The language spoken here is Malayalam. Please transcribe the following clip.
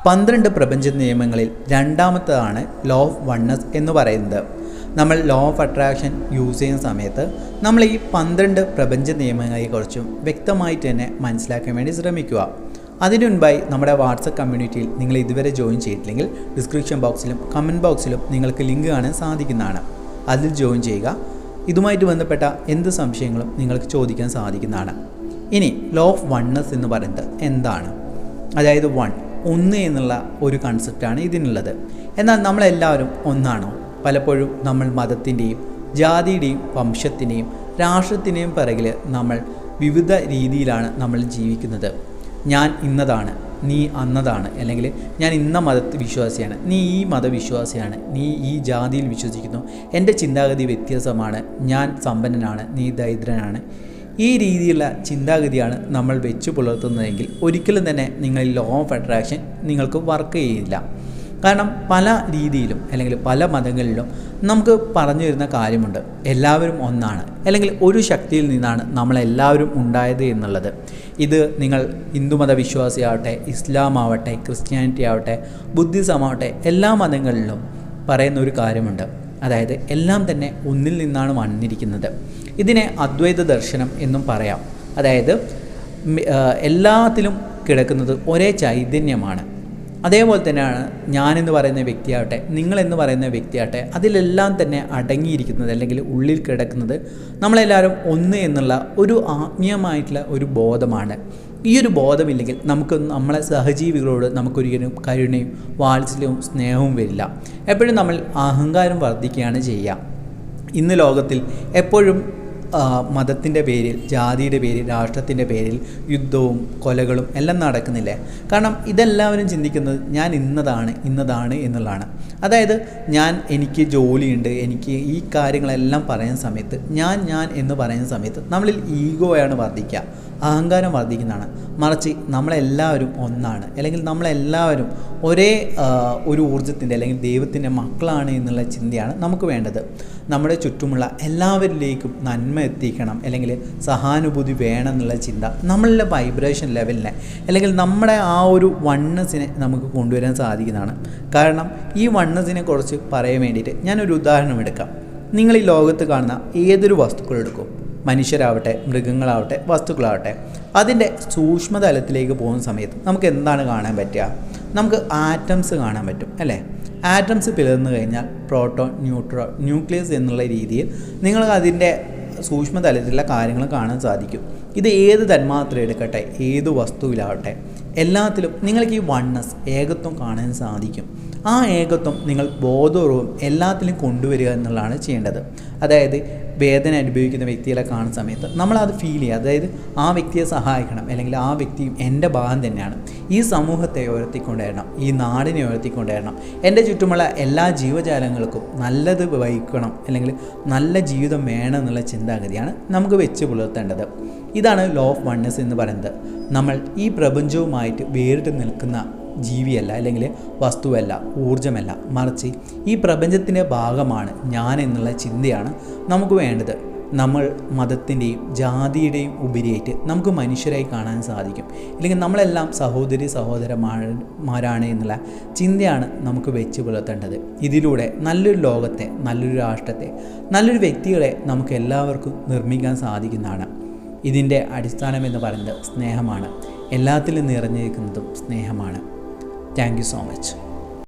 12 പ്രപഞ്ച നിയമങ്ങളിൽ രണ്ടാമത്തേതാണ് ലോ ഓഫ് വൺനെസ് എന്ന് പറയുന്നത്. നമ്മൾ ലോ ഓഫ് അട്രാക്ഷൻ യൂസ് ചെയ്യുന്ന സമയത്ത് നമ്മൾ ഈ 12 പ്രപഞ്ച നിയമങ്ങളെക്കുറിച്ചും വ്യക്തമായിട്ട് തന്നെ മനസ്സിലാക്കാൻ വേണ്ടി ശ്രമിക്കുക. അതിനു മുൻപായി നമ്മുടെ വാട്സപ്പ് കമ്മ്യൂണിറ്റിയിൽ നിങ്ങൾ ഇതുവരെ ജോയിൻ ചെയ്തിട്ടില്ലെങ്കിൽ ഡിസ്ക്രിപ്ഷൻ ബോക്സിലും കമൻറ്റ് ബോക്സിലും നിങ്ങൾക്ക് ലിങ്ക് കാണാൻ സാധിക്കുന്നതാണ്. അതിൽ ജോയിൻ ചെയ്യുക. ഇതുമായിട്ട് ബന്ധപ്പെട്ട എന്ത് സംശയങ്ങളും നിങ്ങൾക്ക് ചോദിക്കാൻ സാധിക്കുന്നതാണ്. ഇനി ലോ ഓഫ് വൺനെസ് എന്ന് പറയുന്നത് എന്താണ്? അതായത് ഒന്ന് എന്നുള്ള ഒരു കൺസെപ്റ്റാണ് ഇതിനുള്ളത്. എന്നാൽ നമ്മളെല്ലാവരും ഒന്നാണോ? പലപ്പോഴും നമ്മൾ മതത്തിൻ്റെയും ജാതിയുടെയും വംശത്തിൻ്റെയും രാഷ്ട്രത്തിൻ്റെയും പിറകിൽ നമ്മൾ വിവിധ രീതിയിലാണ് നമ്മൾ ജീവിക്കുന്നത്. ഞാൻ ഇന്നതാണ്, നീ അന്നതാണ്, അല്ലെങ്കിൽ ഞാൻ ഇന്ന മതവിശ്വാസിയാണ്, നീ ഈ മതവിശ്വാസിയാണ്, നീ ഈ ജാതിയിൽ വിശ്വസിക്കുന്നു, എൻ്റെ ചിന്താഗതി വ്യത്യാസമാണ്, ഞാൻ സമ്പന്നനാണ്, നീ ദരിദ്രനാണ്. ഈ രീതിയിലുള്ള ചിന്താഗതിയാണ് നമ്മൾ വെച്ച് പുലർത്തുന്നതെങ്കിൽ ഒരിക്കലും തന്നെ നിങ്ങൾ ലോ ഓഫ് അട്രാക്ഷൻ നിങ്ങൾക്ക് വർക്ക് ചെയ്യില്ല. കാരണം പല രീതിയിലും അല്ലെങ്കിൽ പല മതങ്ങളിലും നമുക്ക് പറഞ്ഞു തരുന്ന കാര്യമുണ്ട്, എല്ലാവരും ഒന്നാണ്, അല്ലെങ്കിൽ ഒരു ശക്തിയിൽ നിന്നാണ് നമ്മളെല്ലാവരും ഉണ്ടായത് എന്നുള്ളത്. ഇത് നിങ്ങൾ ഹിന്ദു മതവിശ്വാസിയാവട്ടെ, ഇസ്ലാം ആവട്ടെ, ക്രിസ്ത്യാനിറ്റി ആവട്ടെ, ബുദ്ധിസം ആവട്ടെ, എല്ലാ മതങ്ങളിലും പറയുന്ന ഒരു കാര്യമുണ്ട്. അതായത് എല്ലാം തന്നെ ഒന്നിൽ നിന്നാണ് വന്നിരിക്കുന്നത്. ഇതിനെ അദ്വൈത ദർശനം എന്നും പറയാം. അതായത് എല്ലാത്തിലും കിടക്കുന്നത് ഒരേ ചൈതന്യമാണ്. അതേപോലെ തന്നെയാണ് ഞാനെന്ന് പറയുന്ന വ്യക്തിയാവട്ടെ, നിങ്ങളെന്ന് പറയുന്ന വ്യക്തിയാവട്ടെ, അതിലെല്ലാം തന്നെ അടങ്ങിയിരിക്കുന്നത് അല്ലെങ്കിൽ ഉള്ളിൽ കിടക്കുന്നത് നമ്മളെല്ലാവരും ഒന്ന് എന്നുള്ള ഒരു ആത്മീയമായിട്ടുള്ള ഒരു ബോധമാണ്. ഈ ഒരു ബോധമില്ലെങ്കിൽ നമുക്ക് നമ്മളെ സഹജീവികളോട് നമുക്കൊരിക്കലും കരുണയും വാത്സല്യവും സ്നേഹവും വരില്ല. എപ്പോഴും നമ്മൾ അഹങ്കാരം വർദ്ധിക്കുകയാണ് ചെയ്യുക. ഇന്ന് ലോകത്തിൽ എപ്പോഴും മതത്തിൻ്റെ പേരിൽ, ജാതിയുടെ പേരിൽ, രാഷ്ട്രത്തിൻ്റെ പേരിൽ യുദ്ധവും കൊലകളും എല്ലാം നടക്കുന്നില്ലേ? കാരണം ഇതെല്ലാവരും ചിന്തിക്കുന്നത് ഞാൻ ഇന്നതാണ് എന്നുള്ളതാണ്. അതായത് എനിക്ക് ജോലിയുണ്ട്, എനിക്ക് ഈ കാര്യങ്ങളെല്ലാം പറയുന്ന സമയത്ത് ഞാൻ എന്ന് പറയുന്ന സമയത്ത് നമ്മളിൽ ഈഗോയാണ് വർദ്ധിക്കുക, അഹങ്കാരം വർദ്ധിക്കുന്നതാണ്. മറിച്ച് നമ്മളെല്ലാവരും ഒന്നാണ്, അല്ലെങ്കിൽ നമ്മളെല്ലാവരും ഒരേ ഒരു ഊർജ്ജത്തിൻ്റെ അല്ലെങ്കിൽ ദൈവത്തിൻ്റെ മക്കളാണ് എന്നുള്ള ചിന്തയാണ് നമുക്ക് വേണ്ടത്. നമ്മുടെ ചുറ്റുമുള്ള എല്ലാവരിലേക്കും നന്മ എത്തിക്കണം, അല്ലെങ്കിൽ സഹാനുഭൂതി വേണം എന്നുള്ള ചിന്ത നമ്മളുടെ വൈബ്രേഷൻ ലെവലിനെ അല്ലെങ്കിൽ നമ്മുടെ ആ ഒരു വണ്ണസിനെ നമുക്ക് കൊണ്ടുവരാൻ സാധിക്കുന്നതാണ്. കാരണം ഈ വണ്ണസിനെ കുറിച്ച് പറയാൻ വേണ്ടിയിട്ട് ഞാനൊരു ഉദാഹരണം എടുക്കാം. നിങ്ങൾ ഈ ലോകത്ത് കാണുന്ന ഏതൊരു വസ്തുക്കളെടുക്കും, മനുഷ്യരാവട്ടെ, മൃഗങ്ങളാവട്ടെ, വസ്തുക്കളാവട്ടെ, അതിൻ്റെ സൂക്ഷ്മതലത്തിലേക്ക് പോകുന്ന സമയത്ത് നമുക്ക് എന്താണ് കാണാൻ പറ്റുക? നമുക്ക് ആറ്റംസ് കാണാൻ പറ്റും, അല്ലേ? ആറ്റംസ് പിളർന്നു കഴിഞ്ഞാൽ പ്രോട്ടോൺ, ന്യൂട്രോൺ, ന്യൂക്ലിയസ് എന്നുള്ള രീതിയിൽ നിങ്ങൾക്ക് അതിൻ്റെ സൂക്ഷ്മതലത്തിലുള്ള കാര്യങ്ങൾ കാണാൻ സാധിക്കും. ഇത് ഏത് തന്മാത്ര എടുക്കട്ടെ, ഏത് വസ്തുവിലാവട്ടെ, എല്ലാത്തിലും നിങ്ങൾക്ക് ഈ വൺനെസ്, ഏകത്വം കാണാൻ സാധിക്കും. ആ ഏകത്വം നിങ്ങൾ ബോധപൂർവ്വം എല്ലാത്തിലും കൊണ്ടുവരിക എന്നുള്ളതാണ് ചെയ്യേണ്ടത്. അതായത് വേദന അനുഭവിക്കുന്ന വ്യക്തികളെ കാണുന്ന സമയത്ത് നമ്മളത് ഫീൽ ചെയ്യുക. അതായത് ആ വ്യക്തിയെ സഹായിക്കണം, അല്ലെങ്കിൽ ആ വ്യക്തിയും എൻ്റെ ഭാഗം തന്നെയാണ്. ഈ സമൂഹത്തെ ഉയർത്തിക്കൊണ്ടുവരണം, ഈ നാടിനെ ഉയർത്തിക്കൊണ്ടുവരണം, എൻ്റെ ചുറ്റുമുള്ള എല്ലാ ജീവജാലങ്ങൾക്കും നല്ലത് വഹിക്കണം, അല്ലെങ്കിൽ നല്ല ജീവിതം വേണം എന്നുള്ള ചിന്താഗതിയാണ് നമുക്ക് വെച്ച് പുലർത്തേണ്ടത്. ഇതാണ് ലോ ഓഫ് വൺനെസ് എന്ന് പറയുന്നത്. നമ്മൾ ഈ പ്രപഞ്ചവുമായിട്ട് വേറിട്ട് നിൽക്കുന്ന ജീവിയല്ല, അല്ലെങ്കിൽ വസ്തുവല്ല, ഊർജ്ജമല്ല, മറിച്ച് ഈ പ്രപഞ്ചത്തിൻ്റെ ഭാഗമാണ് ഞാൻ എന്നുള്ള ചിന്തയാണ് നമുക്ക് വേണ്ടത്. നമ്മൾ മതത്തിൻ്റെയും ജാതിയുടെയും ഉപരിയായിട്ട് നമുക്ക് മനുഷ്യരായി കാണാൻ സാധിക്കും, അല്ലെങ്കിൽ നമ്മളെല്ലാം സഹോദരന്മാരാണ് എന്നുള്ള ചിന്തയാണ് നമുക്ക് വെച്ച് പുലർത്തേണ്ടത്. ഇതിലൂടെ നല്ലൊരു ലോകത്തെ, നല്ലൊരു രാഷ്ട്രത്തെ, നല്ലൊരു വ്യക്തികളെ നമുക്ക് എല്ലാവർക്കും നിർമ്മിക്കാൻ സാധിക്കുന്നതാണ്. ഇതിൻ്റെ അടിസ്ഥാനം എന്ന് പറയുന്നത് സ്നേഹമാണ്. എല്ലാത്തിലും നിറഞ്ഞിരിക്കുന്നതും സ്നേഹമാണ്. Thank you so much.